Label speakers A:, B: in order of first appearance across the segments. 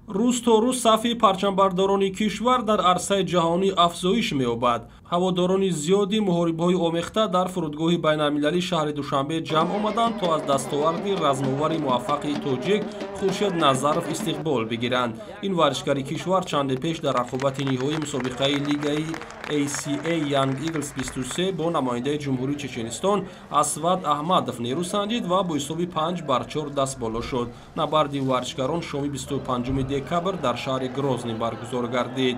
A: рӯз то рӯз сафи парчамбардорони кишвар дар арсаи ҷаҳонӣ афзоиш меёбад. ҳаводорони зиёди муҳорибҳои омехта дар фурудгоҳи байналмилалии шаҳри Душанбе ҷамъ омаданд, то аз дастоварди размовари муваффақи тоҷик Хуршед Назаров истиқбол бигиранд. Ин варзишгари кишвар чанде пеш дар рақобати ниҳоии мусобиқаи лигаи ACA Young Eagles 23 бо намояндаи ҷумҳурии Чеченистон Асвад Аҳмадов нерӯ санҷид ва бо ҳисоби 5-4 дастболо шуд. Набарди варзишгарон шоми 25 декабр дар шаҳри Грозный баргузор гардид.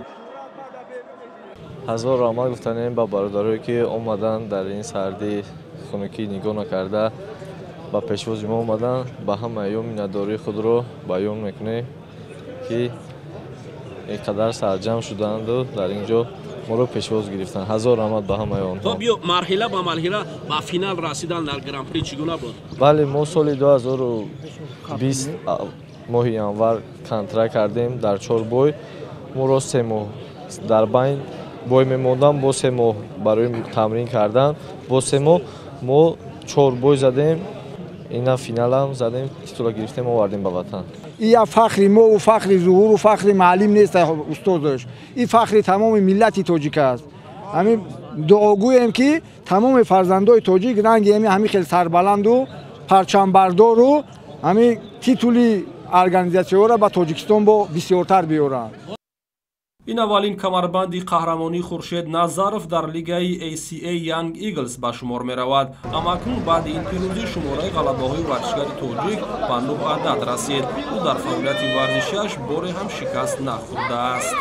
B: ҳазор раҳмат гуфтанем ба бародарое ки омадан дар ин сарди хунукӣ нигоҳ накарда ба пешвози мо омадан. ба ҳамаён миннатдории худро баён мекунем ки ин қадар сарҷамъ шуданду дар ин ҷо моро пешвоз гирифтанд. ҳазор раҳмат ба ҳамаи онҳо.
C: То биё марҳила ба марҳила ба финал расидан дар гран-при чӣ гуна буд?
B: бале, мо соли 2020 моҳи январ контракт кардем дар 4 бой. моро 3 моҳ дар байн бой мемондам, бо 3 моҳ барои тамрин кардан, бо 3 моҳ мо 4 бой задем. ина финалам задем, титула гирифтем, овардем ба ватан.
D: ия фахри мо ва фахри зуҳуру фахри маълим нест устодош. ин фахри тамоми миллати тоҷик аст. ҳамин дуогӯем ки тамоми фарзандои тоҷик ранги ҳамин хел сарбаланду парчамбардору ҳамин титули организатсияҳоро ба Тоҷикистон бо бисёртар биёранд.
A: ин аввалин камарбанди қаҳрамонии Хуршед Назаров дар лигаи ACA Young Eagles ба шумор меравад. амакнун баъди ин пирӯзӣ шумораи ғалабаҳои варзишгари тоҷик ба 9 адад расид. ӯ дар фаъолияти варзишиаш боре ҳам шикаст нахӯрдааст.